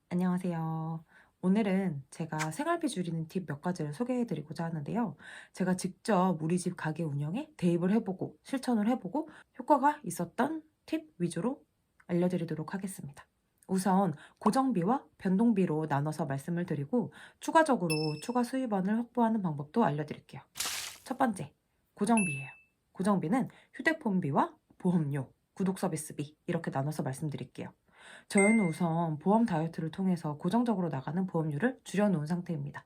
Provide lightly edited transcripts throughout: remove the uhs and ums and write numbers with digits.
안녕하세요. 오늘은 제가 생활비 줄이는 팁 몇 가지를 소개해 드리고자 하는데요. 제가 직접 우리 집 가게 운영에 대입을 해보고 실천을 해보고 효과가 있었던 팁 위주로 알려드리도록 하겠습니다. 우선 고정비와 변동비로 나눠서 말씀을 드리고 추가적으로 추가 수입원을 확보하는 방법도 알려드릴게요. 첫 번째, 고정비예요. 고정비는 휴대폰비와 보험료, 구독 서비스비 이렇게 나눠서 말씀드릴게요. 저희는 우선 보험 다이어트를 통해서 고정적으로 나가는 보험료를 줄여놓은 상태입니다.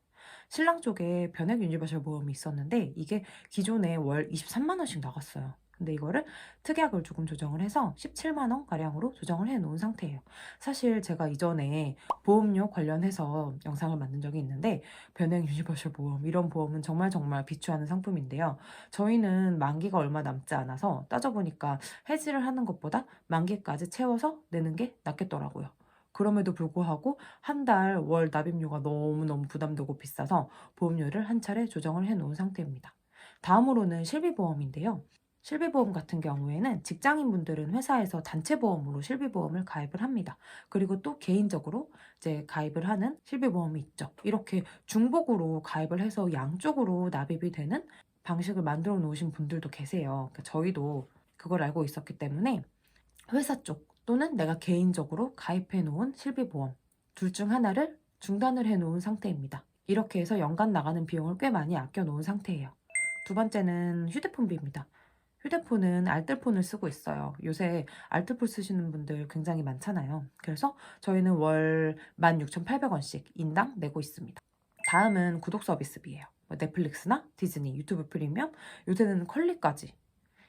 신랑 쪽에 변액 유니버셜 보험이 있었는데 이게 기존에 월 23만 원씩 나갔어요. 근데 이거를 특약을 조금 조정을 해서 17만 원 가량으로 조정을 해 놓은 상태예요. 사실 제가 이전에 보험료 관련해서 영상을 만든 적이 있는데 변액 유니버셜 보험 이런 보험은 정말 비추하는 상품인데요. 저희는 만기가 얼마 남지 않아서 따져보니까 해지를 하는 것보다 만기까지 채워서 내는 게 낫겠더라고요. 그럼에도 불구하고 한 달 월 납입료가 너무너무 부담되고 비싸서 보험료를 한 차례 조정을 해 놓은 상태입니다. 다음으로는 실비보험인데요. 실비보험 같은 경우에는 직장인분들은 회사에서 단체보험으로 실비보험을 가입을 합니다. 그리고 또 개인적으로 이제 가입을 하는 실비보험이 있죠. 이렇게 중복으로 가입을 해서 양쪽으로 납입이 되는 방식을 만들어 놓으신 분들도 계세요. 그러니까 저희도 그걸 알고 있었기 때문에 회사 쪽 또는 내가 개인적으로 가입해 놓은 실비보험 둘 중 하나를 중단을 해 놓은 상태입니다. 이렇게 해서 연간 나가는 비용을 꽤 많이 아껴 놓은 상태예요. 두 번째는 휴대폰비입니다. 휴대폰은 알뜰폰을 쓰고 있어요. 요새 알뜰폰 쓰시는 분들 굉장히 많잖아요. 그래서 저희는 월 16,800원씩 인당 내고 있습니다. 다음은 구독 서비스비예요. 뭐 넷플릭스나 디즈니, 유튜브 프리미엄, 요새는 컬리까지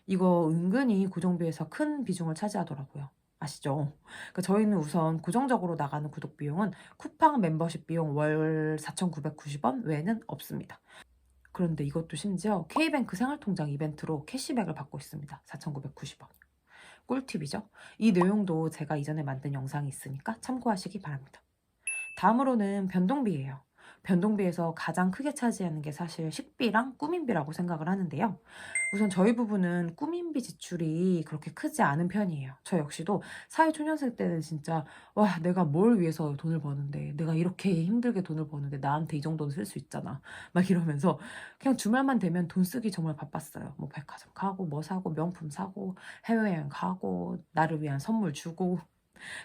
이거 은근히 고정비에서 큰 비중을 차지하더라고요. 아시죠? 그러니까 저희는 우선 고정적으로 나가는 구독 비용은 쿠팡 멤버십 비용 월 4,990원 외에는 없습니다. 그런데 이것도 심지어 K뱅크 생활통장 이벤트로 캐시백을 받고 있습니다. 4,990원. 꿀팁이죠? 이 내용도 제가 이전에 만든 영상이 있으니까 참고하시기 바랍니다. 다음으로는 변동비예요. 변동비에서 가장 크게 차지하는 게 사실 식비랑 꾸민비라고 생각을 하는데요. 우선 저희 부부는 꾸민비 지출이 그렇게 크지 않은 편이에요. 저 역시도 사회초년생 때는 진짜 와 내가 뭘 위해서 돈을 버는데 내가 이렇게 힘들게 돈을 버는데 나한테 이 정도는 쓸 수 있잖아. 막 이러면서 그냥 주말만 되면 돈 쓰기 정말 바빴어요. 뭐 백화점 가고 뭐 사고 명품 사고 해외여행 가고 나를 위한 선물 주고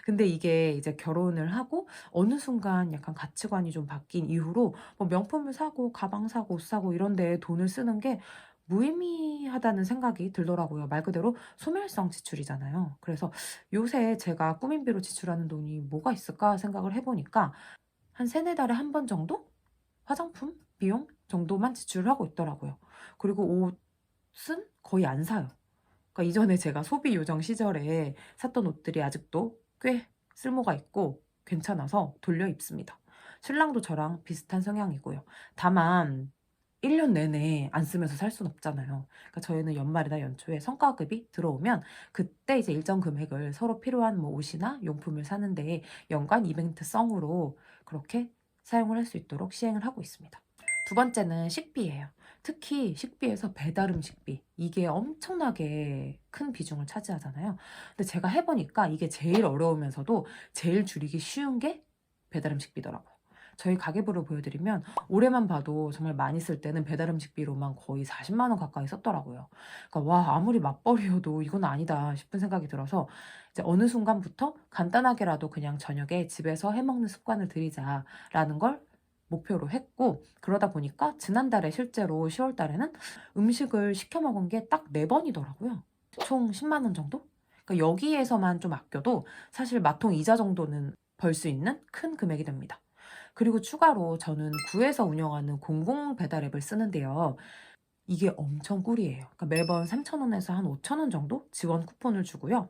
근데 이게 이제 결혼을 하고 어느 순간 약간 가치관이 좀 바뀐 이후로 뭐 명품을 사고 가방 사고 옷 사고 이런 데에 돈을 쓰는 게 무의미하다는 생각이 들더라고요. 말 그대로 소멸성 지출이잖아요. 그래서 요새 제가 꾸민비로 지출하는 돈이 뭐가 있을까 생각을 해 보니까 한 3-4 달에 한 번 정도 화장품 비용 정도만 지출을 하고 있더라고요. 그리고 옷은 거의 안 사요. 그러니까 이전에 제가 소비 요정 시절에 샀던 옷들이 아직도 꽤 쓸모가 있고 괜찮아서 돌려 입습니다. 신랑도 저랑 비슷한 성향이고요. 다만 1년 내내 안 쓰면서 살 순 없잖아요. 그러니까 저희는 연말이나 연초에 성과급이 들어오면 그때 이제 일정 금액을 서로 필요한 뭐 옷이나 용품을 사는데 연간 이벤트성으로 그렇게 사용을 할 수 있도록 시행을 하고 있습니다. 두 번째는 식비예요. 특히 식비에서 배달 음식비 이게 엄청나게 큰 비중을 차지하잖아요. 근데 제가 해 보니까 이게 제일 어려우면서도 제일 줄이기 쉬운 게 배달 음식비더라고요. 저희 가계부를 보여드리면 올해만 봐도 정말 많이 쓸 때는 배달 음식비로만 거의 40만 원 가까이 썼더라고요. 그러니까 와 아무리 맞벌이여도 이건 아니다 싶은 생각이 들어서 이제 어느 순간부터 간단하게라도 그냥 저녁에 집에서 해 먹는 습관을 들이자라는 걸 목표로 했고 그러다 보니까 지난달에 실제로 10월 달에는 음식을 시켜 먹은 게 딱 4번이더라고요. 총 10만 원 정도? 그러니까 여기에서만 좀 아껴도 사실 마통 이자 정도는 벌 수 있는 큰 금액이 됩니다. 그리고 추가로 저는 구에서 운영하는 공공 배달 앱을 쓰는데요. 이게 엄청 꿀이에요. 그러니까 매번 3,000원에서 한 5,000원 정도 지원 쿠폰을 주고요.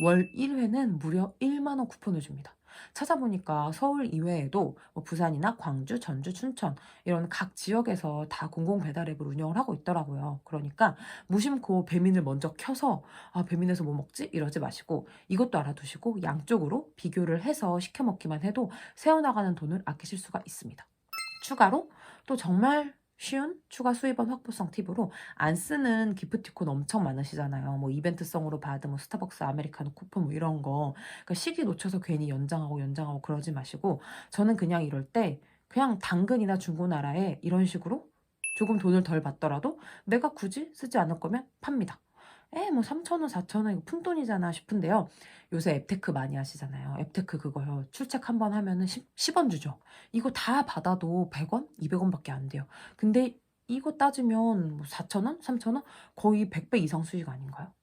월 1회는 무려 1만 원 쿠폰을 줍니다. 찾아보니까 서울 이외에도 뭐 부산이나 광주, 전주, 춘천 이런 각 지역에서 다 공공 배달 앱을 운영을 하고 있더라고요. 그러니까 무심코 배민을 먼저 켜서 아, 배민에서 뭐 먹지? 이러지 마시고 이것도 알아두시고 양쪽으로 비교를 해서 시켜 먹기만 해도 새어나가는 돈을 아끼실 수가 있습니다. 추가로 또 정말 쉬운 추가 수입원 확보성 팁으로 안 쓰는 기프티콘 엄청 많으시잖아요. 뭐 이벤트성으로 받은 뭐 스타벅스 아메리카노 쿠폰 뭐 이런 거. 그러니까 시기 놓쳐서 괜히 연장하고 그러지 마시고 저는 그냥 이럴 때 그냥 당근이나 중고나라에 이런 식으로 조금 돈을 덜 받더라도 내가 굳이 쓰지 않을 거면 팝니다. 뭐 3,000원, 4,000원 이거 푼돈이잖아 싶은데요. 요새 앱테크 많이 하시잖아요. 앱테크 그거요. 출첵 한번 하면은 10원 주죠. 이거 다 받아도 100원, 200원 밖에 안 돼요. 근데 이거 따지면 뭐 4,000원, 3,000원 거의 100배 이상 수익 아닌가요?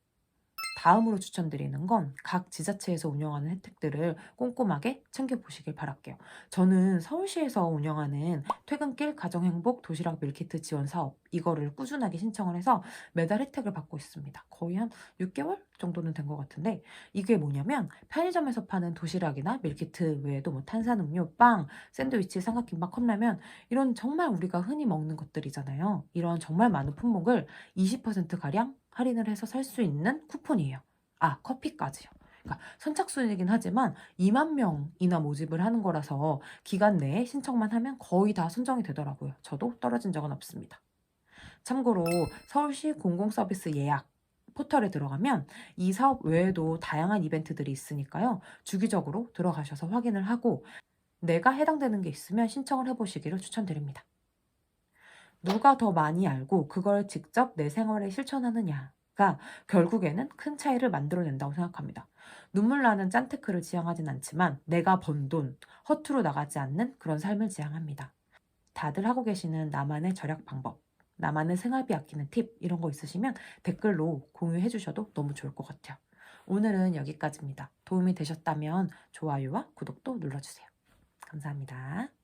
다음으로 추천드리는 건 각 지자체에서 운영하는 혜택들을 꼼꼼하게 챙겨보시길 바랄게요. 저는 서울시에서 운영하는 퇴근길 가정행복 도시락 밀키트 지원 사업 이거를 꾸준하게 신청을 해서 매달 혜택을 받고 있습니다. 거의 한 6개월 정도는 된 것 같은데 이게 뭐냐면 편의점에서 파는 도시락이나 밀키트 외에도 뭐 탄산음료, 빵, 샌드위치, 삼각김밥, 컵라면 이런 정말 우리가 흔히 먹는 것들이잖아요. 이런 정말 많은 품목을 20%가량 할인을 해서 살 수 있는 쿠폰이에요. 커피까지요. 그러니까 선착순이긴 하지만 2만 명이나 모집을 하는 거라서 기간 내에 신청만 하면 거의 다 선정이 되더라고요. 저도 떨어진 적은 없습니다. 참고로 서울시 공공서비스 예약 포털에 들어가면 이 사업 외에도 다양한 이벤트들이 있으니까요. 주기적으로 들어가셔서 확인을 하고 내가 해당되는 게 있으면 신청을 해보시기를 추천드립니다. 누가 더 많이 알고 그걸 직접 내 생활에 실천하느냐가 결국에는 큰 차이를 만들어낸다고 생각합니다. 눈물 나는 짠테크를 지향하진 않지만 내가 번 돈 허투루 나가지 않는 그런 삶을 지향합니다. 다들 하고 계시는 나만의 절약 방법, 나만의 생활비 아끼는 팁 이런 거 있으시면 댓글로 공유해 주셔도 너무 좋을 것 같아요. 오늘은 여기까지입니다. 도움이 되셨다면 좋아요와 구독도 눌러주세요. 감사합니다.